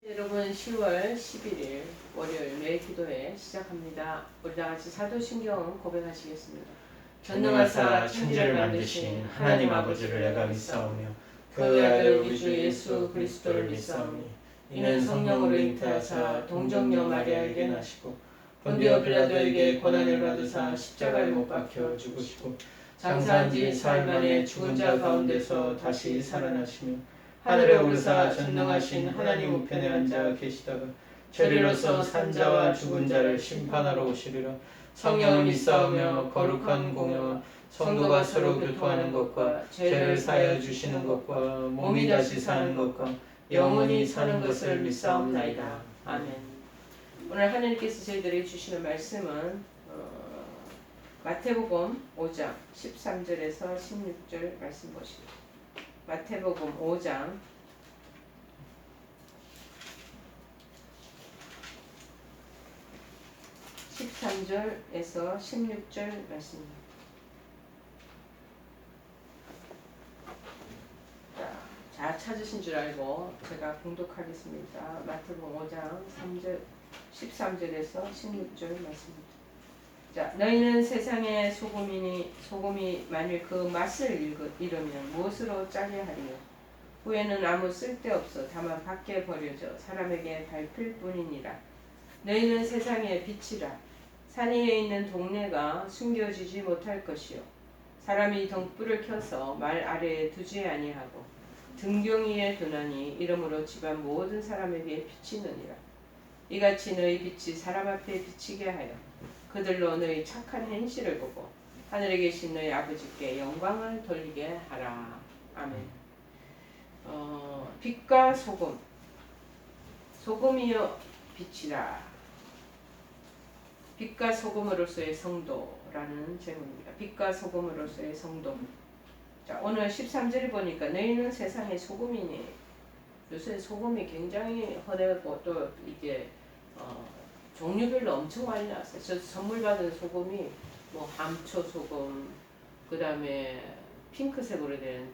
여러분 10월 11일 월요일 매일 기도회 시작합니다. 우리 다같이 사도신경 고백하시겠습니다. 전능하사 천지를 만드신 하나님 아버지를 내가 믿사오며 그 아들 우리 주 예수 그리스도를 믿사오니 이는 성령으로 잉태하사 동정녀 마리아에게 나시고 본디오 빌라도에게 고난을 받으사 십자가에 못 박혀 죽으시고 장사한 지 사흘 만에 죽은 자 가운데서 다시 살아나시며 하늘에 오르사 전능하신 하나님 우편에 앉아 계시다가 죄리로서 산 자와 죽은 자를 심판하러 오시리라. 성령을 믿사오며 거룩한 공회와 성도가 서로 교통하는 것과 죄를 사하여 주시는 것과 몸이 다시 사는 것과 영원히 사는 것을 믿사옵나이다. 아멘. 오늘 하나님께서 저희들에게 주시는 말씀은 마태복음 5장 13절에서 16절 말씀 보십니다. 마태복음 5장 13절에서 16절 말씀입니다. 자, 찾으신 줄 알고 제가 봉독하겠습니다. 마태복음 5장 13절에서 16절 말씀입니다. 자, 너희는 세상의 소금이 만일 그 맛을 잃으면 무엇으로 짜게 하리요? 후에는 아무 쓸데없어 다만 밖에 버려져 사람에게 밟힐 뿐이니라. 너희는 세상의 빛이라. 산 위에 있는 동네가 숨겨지지 못할 것이요 사람이 등불을 켜서 말 아래에 두지 아니하고 등경 위에 두나니 이러므로 집안 모든 사람에게 비치느니라. 이같이 너희 빛이 사람 앞에 비치게 하여 그들로 너희 착한 행실을 보고 하늘에 계신 너희 아버지께 영광을 돌리게 하라. 아멘. 빛과 소금. 소금이여 빛이라. 빛과 소금으로서의 성도라는 제목입니다. 빛과 소금으로서의 성도. 자, 오늘 13절을 보니까 너희는 세상의 소금이니. 요새 소금이 굉장히 흔하고 또 이게 종류별로 엄청 많이 나왔어요. 저 선물 받은 소금이 뭐 함초 소금, 그 다음에 핑크색으로 된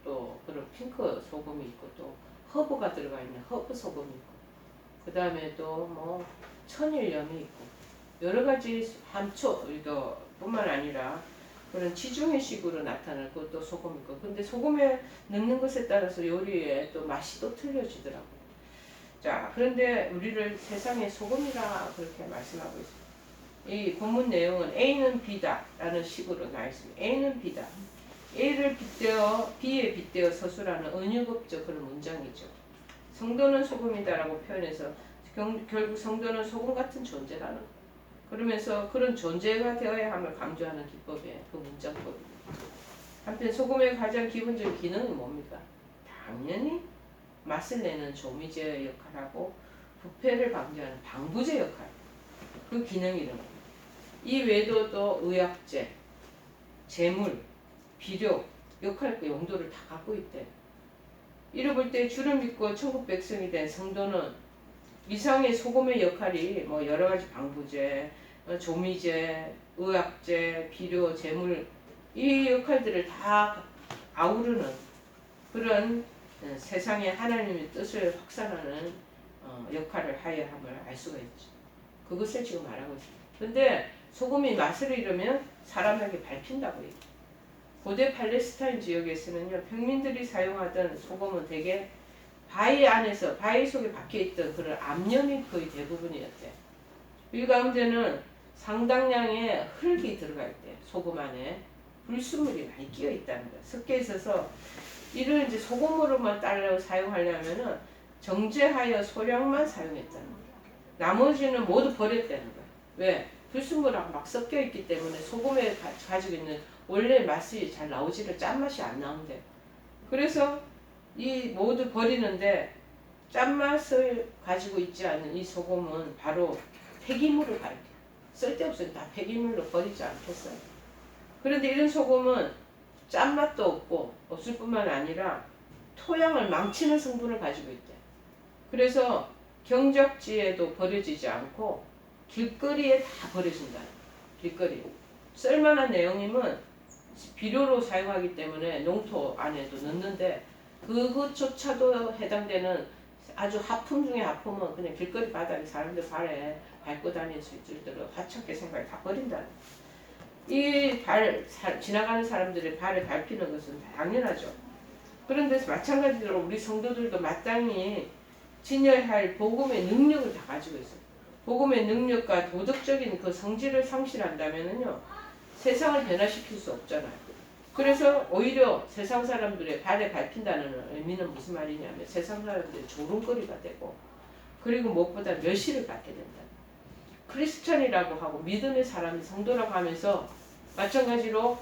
또 그런 핑크 소금이 있고 또 허브가 들어가 있는 허브 소금이 있고 그 다음에 또 뭐 천일염이 있고 여러 가지 함초 이거 뿐만 아니라 그런 지중해식으로 나타날 것도 소금 있고 근데 소금에 넣는 것에 따라서 요리에 또 맛이 또 틀려지더라고요. 자, 그런데 우리를 세상의 소금이라 그렇게 말씀하고 있습니다. 이 본문 내용은 A는 B다 라는 식으로 나와 있습니다. A는 B다. A를 B에 빗대어 서술하는 은유급적 그런 문장이죠. 성도는 소금이다 라고 표현해서 결국 성도는 소금 같은 존재라는 거예요. 그러면서 그런 존재가 되어야 함을 강조하는 기법의 그 문장법입니다. 한편 소금의 가장 기본적인 기능은 뭡니까? 당연히 맛을 내는 조미제 역할하고 부패를 방지하는 방부제 역할, 그 기능이 이런 겁니다. 이 외에도 또 의약제, 제물, 비료 역할 그 용도를 다 갖고 있대. 이를 볼 때 주를 믿고 천국 백성이 된 성도는 이상의 소금의 역할이 뭐 여러 가지 방부제, 조미제, 의약제, 비료, 제물 이 역할들을 다 아우르는 그런 세상에 하나님의 뜻을 확산하는 역할을 하여야 함을 알 수가 있죠. 그것을 지금 말하고 있습니다. 그런데 소금이 맛을 잃으면 사람에게 밟힌다고 해요. 고대 팔레스타인 지역에서는요, 평민들이 사용하던 소금은 대개 바위 속에 박혀있던 그런 암염이 거의 대부분이었대요. 이 가운데는 상당량의 흙이 들어가 있대요. 소금 안에 불순물이 많이 끼어 있다는 거예요. 섞여 있어서 이를 이제 소금으로만 따로 사용하려면은 정제하여 소량만 사용했다는 거예요. 나머지는 모두 버렸다는 거예요. 왜? 불순물하고 막 섞여 있기 때문에 소금에 가지고 있는 원래 맛이 잘 나오지를 짠맛이 안 나온대요. 그래서 이 모두 버리는데 짠맛을 가지고 있지 않은 이 소금은 바로 폐기물을 가리켜요. 쓸데없으니 다 폐기물로 버리지 않겠어요. 그런데 이런 소금은 짠맛도 없을 뿐만 아니라 토양을 망치는 성분을 가지고 있대요. 그래서 경작지에도 버려지지 않고 길거리에 다 버려진다. 길거리. 쓸만한 내용이면 비료로 사용하기 때문에 농토 안에도 넣는데 그것조차도 해당되는 아주 하품 중에 하품은 그냥 길거리 바닥에 사람들 발에 밟고 다닐 수 있을 정도로 화창하게 생각을 다 버린다. 지나가는 사람들의 발에 밟히는 것은 당연하죠. 그런데 마찬가지로 우리 성도들도 마땅히 진열할 복음의 능력을 다 가지고 있어요. 복음의 능력과 도덕적인 그 성질을 상실한다면은요, 세상을 변화시킬 수 없잖아요. 그래서 오히려 세상 사람들의 발에 밟힌다는 의미는 무슨 말이냐면 세상 사람들의 조롱거리가 되고, 그리고 무엇보다 멸시를 받게 된다. 크리스천이라고 하고 믿음의 사람이 성도라고 하면서 마찬가지로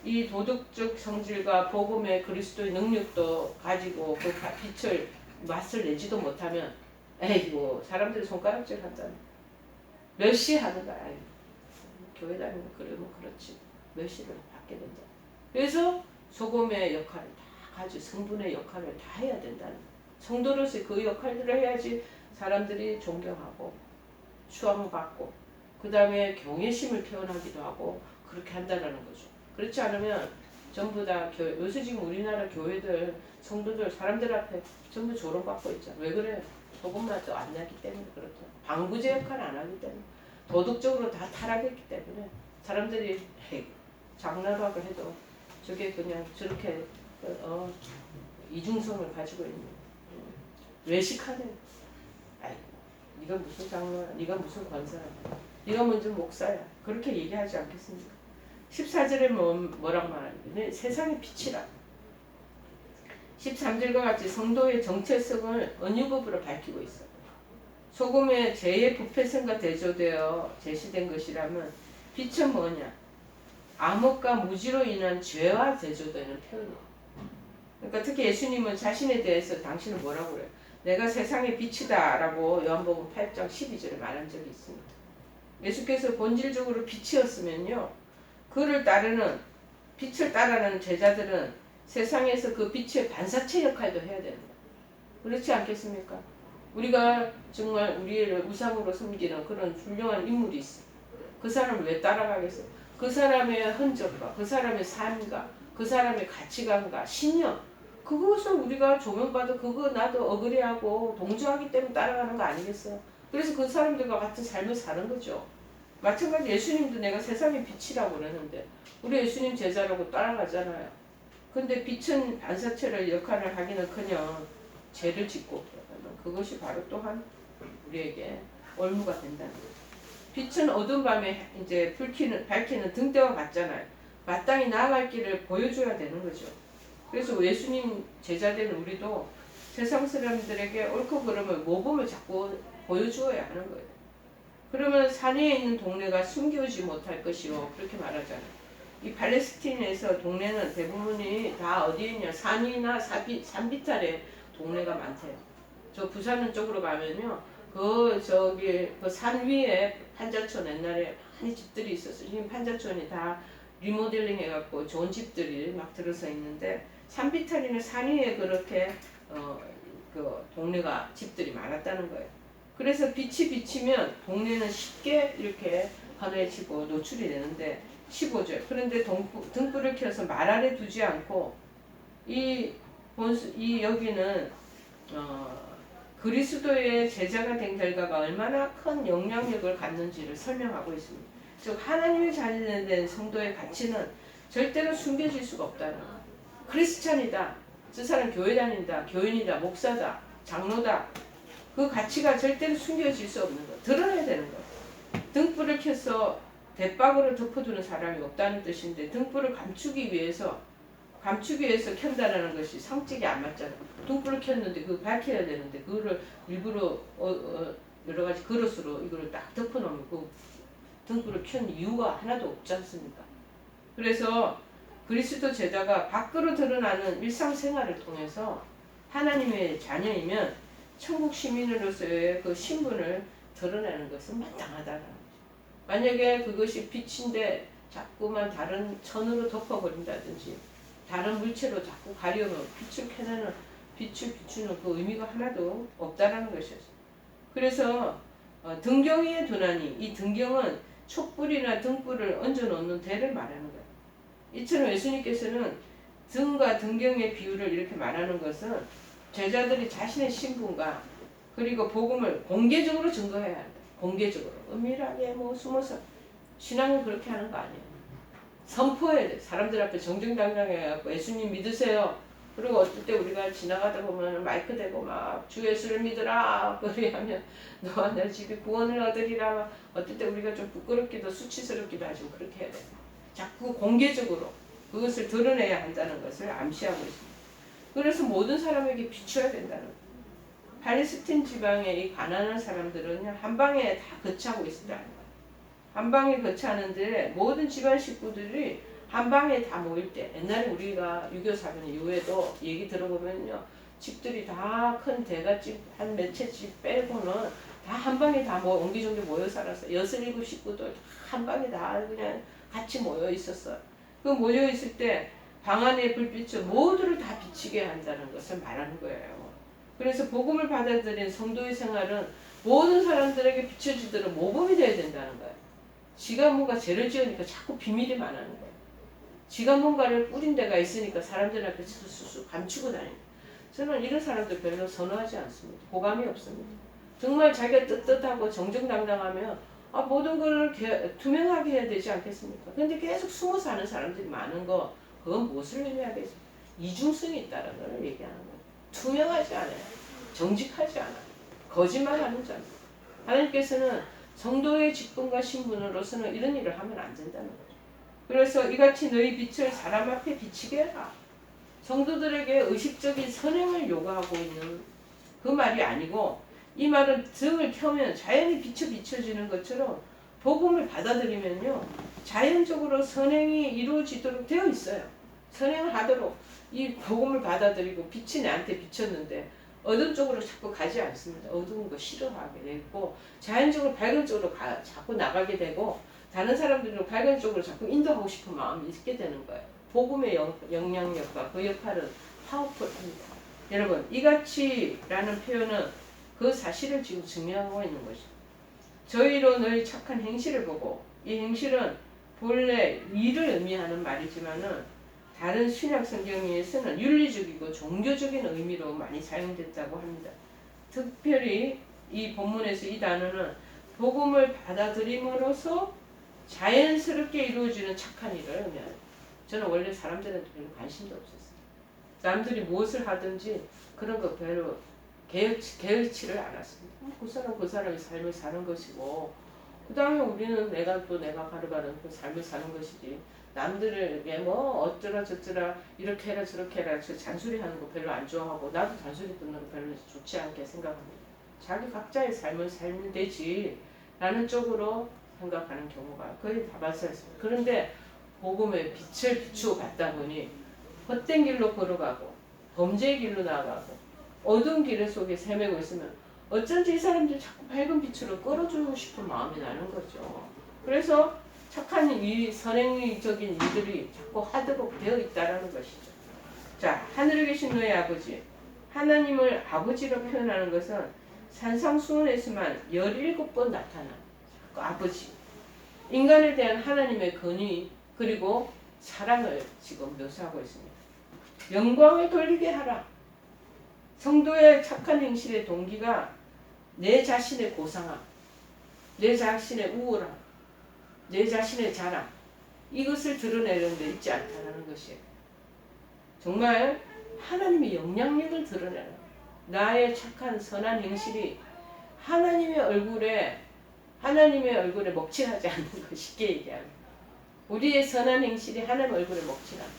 이 도덕적 성질과 복음의 그리스도의 능력도 가지고 그 빛을 맛을 내지도 못하면 에이고 사람들이 손가락질 한다. 멸시하는 거야. 아이고, 교회 다니면 그러면 그렇지. 멸시를 받게 된다. 그래서 소금의 역할을 다 가지고 성분의 역할을 다 해야 된다는 거야. 성도로서 그 역할들을 해야지 사람들이 존경하고 추앙받고 그 다음에 경외심을 표현하기도 하고 그렇게 한다는 거죠. 그렇지 않으면 전부 다 요새 지금 우리나라 교회들 성도들 사람들 앞에 전부 조롱받고 있잖아. 왜 그래? 소금맛도 안 나기 때문에 그렇다. 방부제 역할을 안 하기 때문에 도덕적으로 다 타락했기 때문에 사람들이 장난학을 해도 저게 그냥 저렇게 이중성을 가지고 있는 외식하는. 아이고, 네가 무슨 장로야? 네가 무슨 권사야? 네가 먼저 목사야? 그렇게 얘기하지 않겠습니까? 14절에 뭐라고 말하냐면 세상의 빛이라. 13절과 같이 성도의 정체성을 은유법으로 밝히고 있어요. 소금의 죄의 부패성과 대조되어 제시된 것이라면 빛은 뭐냐? 암흑과 무지로 인한 죄와 대조되는 표현이에요. 그러니까 특히 예수님은 자신에 대해서 당신은 뭐라고 그래요? 내가 세상의 빛이다 라고 요한복음 8장 12절에 말한 적이 있습니다. 예수께서 본질적으로 빛이었으면요, 그를 따르는 빛을 따르는 제자들은 세상에서 그 빛의 반사체 역할도 해야 되는 거예요. 그렇지 않겠습니까? 우리가 정말 우리를 우상으로 섬기는 그런 훌륭한 인물이 있어. 그 사람을 왜 따라가겠어? 그 사람의 흔적과 그 사람의 삶과 그 사람의 가치관과 신념, 그것을 우리가 조명받아 그거 나도 어그리하고 동조하기 때문에 따라가는 거 아니겠어요? 그래서 그 사람들과 같은 삶을 사는 거죠. 마찬가지 예수님도 내가 세상의 빛이라고 그러는데 우리 예수님 제자라고 따라가잖아요. 근데 빛은 반사체를 역할을 하기는커녕 죄를 짓고 그러면 그것이 바로 또한 우리에게 올무가 된다는 거죠. 빛은 어두운 밤에 이제 밝히는 등대와 같잖아요. 마땅히 나아갈 길을 보여줘야 되는 거죠. 그래서 예수님 제자된 우리도 세상 사람들에게 옳고 그름을 모범을 자꾸 보여주어야 하는 거예요. 그러면 산 위에 있는 동네가 숨겨지지 못할 것이요. 그렇게 말하잖아요. 이 팔레스틴에서 동네는 대부분이 다 어디에 있냐? 산이나 산비탈에 동네가 많대요. 저 부산 쪽으로 가면요. 그 산 위에 판자촌 옛날에 많이 집들이 있었어요. 지금 판자촌이 다 리모델링 해갖고 좋은 집들이 막 들어서 있는데 산비탈이나 산 위에 그렇게 그 동네가 집들이 많았다는 거예요. 그래서 빛이 비치면 동네는 쉽게 이렇게 환해지고 노출이 되는데 15절. 그런데 등불을 켜서 말 아래 두지 않고 이 여기는 그리스도의 제자가 된 결과가 얼마나 큰 영향력을 갖는지를 설명하고 있습니다. 즉 하나님의 자녀된 성도의 가치는 절대로 숨겨질 수가 없다는 거예요. 크리스찬이다. 저 사람 교회 다닌다. 교인이다. 목사다. 장로다. 그 가치가 절대로 숨겨질 수 없는 거예요. 드러나야 되는 거예요. 등불을 켜서 대박으로 덮어두는 사람이 없다는 뜻인데 등불을 감추기 위해서 켠다라는 것이 성격이 안 맞잖아요. 등불을 켰는데 그거 밝혀야 되는데 그거를 일부러 여러 가지 그릇으로 이거를 딱 덮어놓으면 그 등불을 켠 이유가 하나도 없지 않습니까? 그래서 그리스도 제자가 밖으로 드러나는 일상생활을 통해서 하나님의 자녀이면 천국 시민으로서의 그 신분을 드러내는 것은 마땅하다는 거죠. 만약에 그것이 빛인데 자꾸만 다른 천으로 덮어버린다든지 다른 물체로 자꾸 가려면 빛을 비추는 그 의미가 하나도 없다라는 것이었어요. 그래서 등경 위에 두나니 이 등경은 촛불이나 등불을 얹어놓는 대를 말하는 거예요. 이처럼 예수님께서는 등과 등경의 비유를 이렇게 말하는 것은 제자들이 자신의 신분과 그리고 복음을 공개적으로 증거해야 한다. 공개적으로. 은밀하게 뭐 숨어서. 신앙은 그렇게 하는 거 아니에요. 선포해야 돼. 사람들 앞에 정정당당해갖고 예수님 믿으세요. 그리고 어떨 때 우리가 지나가다 보면 마이크 대고 막 주 예수를 믿으라 그리 하면 너와 내 집이 구원을 얻으리라. 어떨 때 우리가 좀 부끄럽기도 수치스럽기도 하지만 그렇게 해야 돼. 자꾸 공개적으로 그것을 드러내야 한다는 것을 암시하고 있습니다. 그래서 모든 사람에게 비춰야 된다는 거예요. 팔레스틴 지방의 이 가난한 사람들은 한 방에 다 거처하고 있었다는 거예요. 한 방에 거처하는데 모든 집안 식구들이 한 방에 다 모일 때, 옛날에 우리가 6.25 사변 이후에도 얘기 들어보면요, 집들이 다 큰 대갓집 한 몇 채 집 빼고는 다 한 방에 다 옹기종기 모여 살았어요. 6, 7 식구들 한 방에 다 그냥 같이 모여 있었어요. 그 모여 있을 때 방 안의 불빛을 모두를 다 비치게 한다는 것을 말하는 거예요. 그래서 복음을 받아들인 성도의 생활은 모든 사람들에게 비춰지도록 모범이 되어야 된다는 거예요. 지가 뭔가 죄를 지으니까 자꾸 비밀이 많아는 거예요. 지가 뭔가를 뿌린 데가 있으니까 사람들 앞에 쑥쑥 감추고 다니는 거예요. 저는 이런 사람들 별로 선호하지 않습니다. 호감이 없습니다. 정말 자기가 떳떳하고 정정당당하면 모든 걸 투명하게 해야 되지 않겠습니까? 근데 계속 숨어 사는 사람들이 많은 거, 그건 무엇을 의미하겠어요? 이중성이 있다는 걸 얘기하는 거예요. 투명하지 않아요. 정직하지 않아요. 거짓말하는 자입니다. 하나님께서는 성도의 직분과 신분으로서는 이런 일을 하면 안 된다는 거죠. 그래서 이같이 너희 빛을 사람 앞에 비치게 해라. 성도들에게 의식적인 선행을 요구하고 있는 그 말이 아니고, 이 말은 등을 켜면 자연히 비춰지는 것처럼 복음을 받아들이면요, 자연적으로 선행이 이루어지도록 되어 있어요. 선행을 하도록 이 복음을 받아들이고 빛이 나한테 비쳤는데 어두운 쪽으로 자꾸 가지 않습니다. 어두운 거 싫어하게 되고 자연적으로 밝은 쪽으로 자꾸 나가게 되고 다른 사람들도 밝은 쪽으로 자꾸 인도하고 싶은 마음이 있게 되는 거예요. 복음의 영향력과 그 역할은 파워풀합니다. 여러분, 이같이라는 표현은 그 사실을 지금 증명하고 있는 것이죠. 저희로 너희 착한 행실을 보고, 이 행실은 본래 일을 의미하는 말이지만은 다른 신약 성경에서는 윤리적이고 종교적인 의미로 많이 사용됐다고 합니다. 특별히 이 본문에서 이 단어는 복음을 받아들임으로써 자연스럽게 이루어지는 착한 일을 의미합니다. 저는 원래 사람들한테 별로 관심도 없었어요. 남들이 무엇을 하든지 그런 거 별로 게을치를 않았습니다. 그 사람이 삶을 사는 것이고, 그 다음에 우리는 내가 바르바른 그 삶을 사는 것이지, 남들에게 뭐 어쩌라 저쩌라 이렇게 해라 저렇게 해라 저 잔소리하는 거 별로 안 좋아하고, 나도 잔소리 듣는 거 별로 좋지 않게 생각합니다. 자기 각자의 삶을 살면 되지 라는 쪽으로 생각하는 경우가 거의 다반사였습니다. 그런데 복음의 빛을 비추어 받다 보니 헛된 길로 걸어가고 범죄의 길로 나아가고 어두운 길 속에 헤매고 있으면 어쩐지 이 사람들이 자꾸 밝은 빛으로 끌어주고 싶은 마음이 나는 거죠. 그래서 착한 선행적인 일들이 자꾸 하도록 되어 있다는 것이죠. 자, 하늘에 계신 너희 아버지, 하나님을 아버지로 표현하는 것은 산상수훈에서만 17번 나타난 그 아버지, 인간에 대한 하나님의 권위 그리고 사랑을 지금 묘사하고 있습니다. 영광을 돌리게 하라. 성도의 착한 행실의 동기가 내 자신의 고상함, 내 자신의 우월함, 내 자신의 자랑, 이것을 드러내는 데 있지 않다는 것이에요. 정말 하나님의 영향력을 드러내는, 나의 착한 선한 행실이 하나님의 얼굴에 먹칠하지 않는 것, 쉽게 얘기하면 우리의 선한 행실이 하나님 얼굴에 먹칠하는,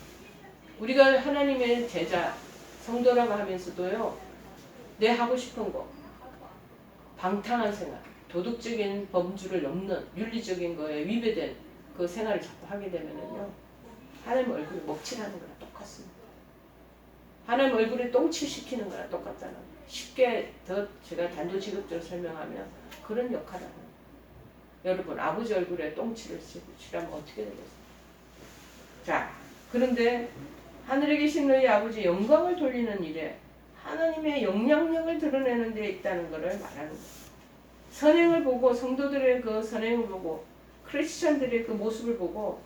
우리가 하나님의 제자 성도라고 하면서도요, 내 하고 싶은 거, 방탕한 생활, 도덕적인 범주를 넘는 윤리적인 거에 위배된 그 생활을 자꾸 하게 되면은요, 하나님 얼굴에 먹칠하는 거랑 똑같습니다. 하나님 얼굴에 똥칠시키는 거랑 똑같다는 거예요. 쉽게 더 제가 단도직입적으로 설명하면 그런 역할을 하는 거예요. 여러분, 아버지 얼굴에 똥칠을 칠하면 어떻게 되겠어요? 자, 그런데 하늘에 계신 너희 아버지 영광을 돌리는 일에 하나님의 영향력을 드러내는 데 있다는 것을 말하는 거예요. 선행을 보고, 성도들의 그 선행을 보고, 크리스천들의 그 모습을 보고,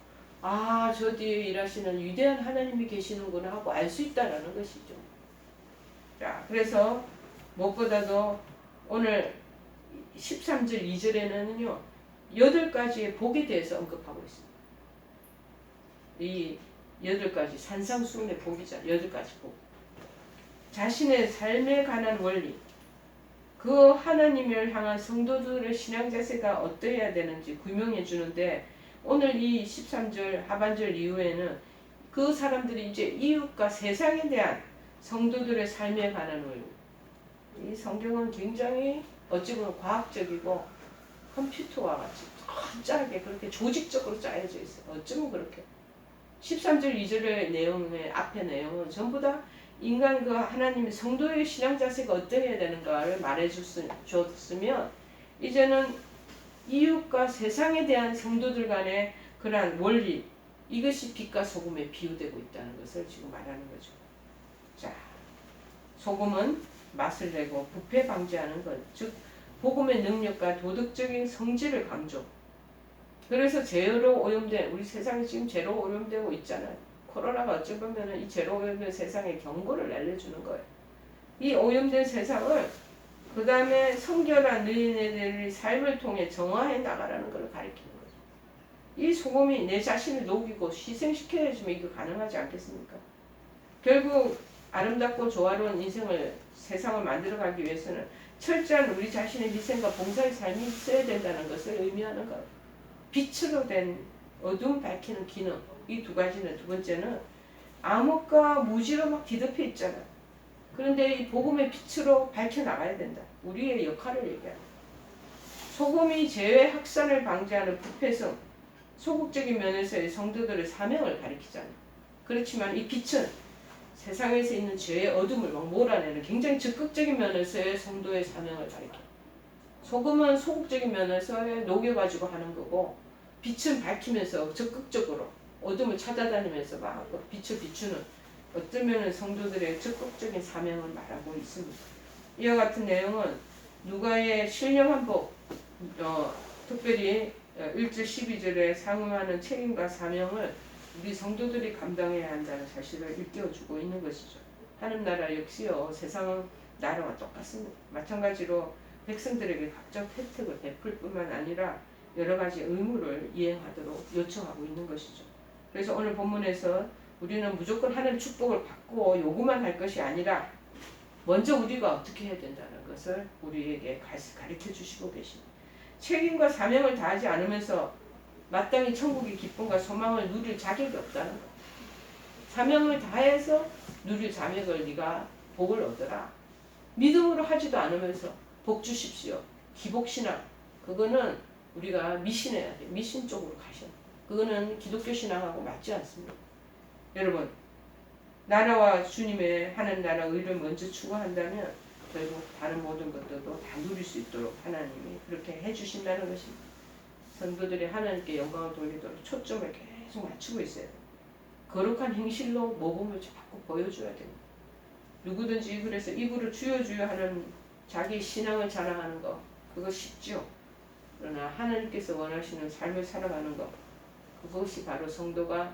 저 뒤에 일하시는 위대한 하나님이 계시는구나 하고 알 수 있다는 것이죠. 자, 그래서 무엇보다도 오늘 13절 2절에는요 8가지의 복에 대해서 언급하고 있습니다. 이 8가지 산상수훈의 복이잖아요. 8가지 복. 자신의 삶에 관한 원리, 그 하나님을 향한 성도들의 신앙 자세가 어떠해야 되는지 규명해 주는데, 오늘 이 13절 하반절 이후에는 그 사람들이 이제 이웃과 세상에 대한 성도들의 삶에 관한 원리. 이 성경은 굉장히 어찌 보면 과학적이고 컴퓨터와 같이 철저하게 그렇게 조직적으로 짜여져 있어요. 어쩌면 그렇게 13절 2절의 내용의 앞의 내용은 전부 다 인간 그 하나님의 성도의 신앙 자세가 어떠해야 되는가를 말해줬으면, 이제는 이웃과 세상에 대한 성도들 간의 그러한 원리, 이것이 빛과 소금에 비유되고 있다는 것을 지금 말하는 거죠. 자, 소금은 맛을 내고 부패 방지하는 것, 즉 복음의 능력과 도덕적인 성질을 강조. 그래서 죄로 오염된, 우리 세상이 지금 죄로 오염되고 있잖아요. 코로나가 어찌 보면 이 죄로 오염된 세상에 경고를 알려주는 거예요. 이 오염된 세상을 그 다음에 성결한 너희네들의 삶을 통해 정화해 나가라는 걸 가리키는 거죠. 이 소금이 내 자신을 녹이고 희생시켜야지만 이거 가능하지 않겠습니까? 결국 아름답고 조화로운 인생을, 세상을 만들어가기 위해서는 철저한 우리 자신의 희생과 봉사의 삶이 있어야 된다는 것을 의미하는 거예요. 빛으로 된 어둠 밝히는 기능, 이 2가지는, 두 번째는 암흑과 무지로 막 뒤덮여 있잖아요. 그런데 이 복음의 빛으로 밝혀나가야 된다. 우리의 역할을 얘기합니다. 소금이 죄의 확산을 방지하는 부패성, 소극적인 면에서의 성도들의 사명을 가리키잖아요. 그렇지만 이 빛은 세상에서 있는 죄의 어둠을 막 몰아내는 굉장히 적극적인 면에서의 성도의 사명을 가리켜요. 소금은 소극적인 면에서의 녹여가지고 하는 거고, 빛은 밝히면서 적극적으로 어둠을 찾아다니면서 막 빛을 비추는, 어떤 면은 성도들의 적극적인 사명을 말하고 있습니다. 이와 같은 내용은 누가의 신령한 복, 특별히 1절 12절에 상응하는 책임과 사명을 우리 성도들이 감당해야 한다는 사실을 일깨워주고 있는 것이죠. 하늘나라 역시요, 세상은 나라와 똑같습니다. 마찬가지로 백성들에게 각종 혜택을 베풀 뿐만 아니라 여러 가지 의무를 이행하도록 요청하고 있는 것이죠. 그래서 오늘 본문에서 우리는 무조건 하나님 축복을 받고 요구만 할 것이 아니라 먼저 우리가 어떻게 해야 된다는 것을 우리에게 가르쳐 주시고 계십니다. 책임과 사명을 다하지 않으면서 마땅히 천국의 기쁨과 소망을 누릴 자격이 없다는 것. 사명을 다해서 누릴 자격을 네가 복을 얻어라. 믿음으로 하지도 않으면서 복 주십시오. 기복신앙, 그거는 우리가 미신해야 돼. 미신 쪽으로 가셔. 그거는 기독교 신앙하고 맞지 않습니다. 여러분, 나라와 주님의 하는 나라 의를 먼저 추구한다면 결국 다른 모든 것들도 다 누릴 수 있도록 하나님이 그렇게 해주신다는 것입니다. 성도들이 하나님께 영광을 돌리도록 초점을 계속 맞추고 있어야 돼요. 거룩한 행실로 모범을 자꾸 보여줘야 됩니다. 누구든지 그래서 입으로 주여 주여 하는 자기 신앙을 자랑하는 거, 그거 쉽죠. 그러나 하나님께서 원하시는 삶을 살아가는 것, 그것이 바로 성도가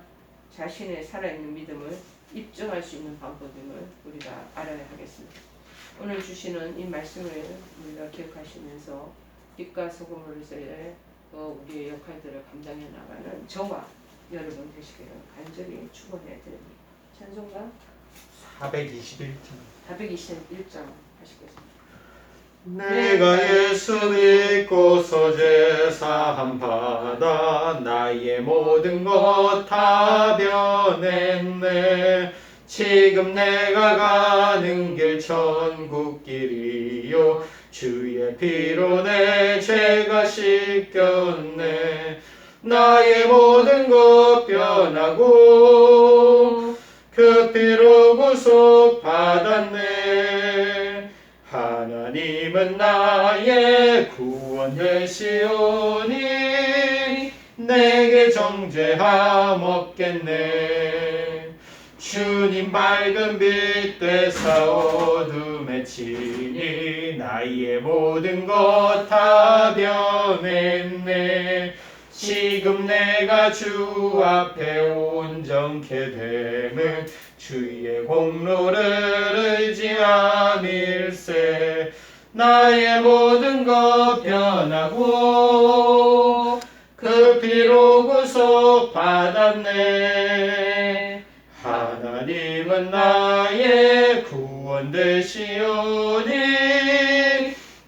자신의 살아있는 믿음을 입증할 수 있는 방법임을 우리가 알아야 하겠습니다. 오늘 주시는 이 말씀을 우리가 기억하시면서 빛과 소금으로서의 우리의 역할들을 감당해 나가는 저와 여러분 되시기를 간절히 축원해 드립니다. 찬송가 421장 하시겠습니다. 내가 예수 믿고서 제사함 받아 나의 모든 것 다 변했네. 지금 내가 가는 길 천국길이요 주의 피로 내 죄가 씻겼네. 나의 모든 것 변하고 그 피로 구속 받았네. 하나님은 나의 구원 되시오니 내게 정죄함 없겠네. 주님 밝은 빛 되사 어둠에 치니 나의 모든 것 다 변했네. 지금 내가 주 앞에 온전케 됨은 주의 공로를 의지함일세. 나의 모든 것 변하고 그 피로 구속받았네. 하나님은 나의 구원 되시오니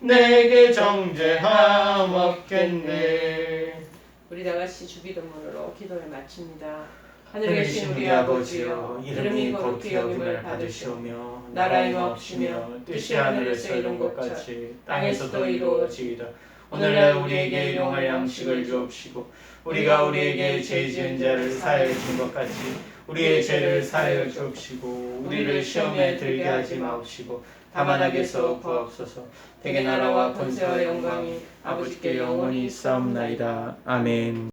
내게 정죄함 없겠네. 우리 다 같이 주기도문으로 기도를 마칩니다. 하늘에 계신 우리 아버지여, 이름이 거룩히 여김을 받으시오며 나라의 마옵시며 뜻이 하늘에서 이룬 것 같이 땅에서도 이루어지이다. 오늘날 우리에게 일용할 양식을 주옵시고 우리가 우리에게 죄 지은 자를 사하여 준 것 같이 우리의 죄를 사하여 주옵시고 우리를 시험에 들게 하지 마옵시고 다만 악에서 구하옵소서. 대개 나라와 권세와 영광이 아버지께 영원히 있사옵나이다. 아멘.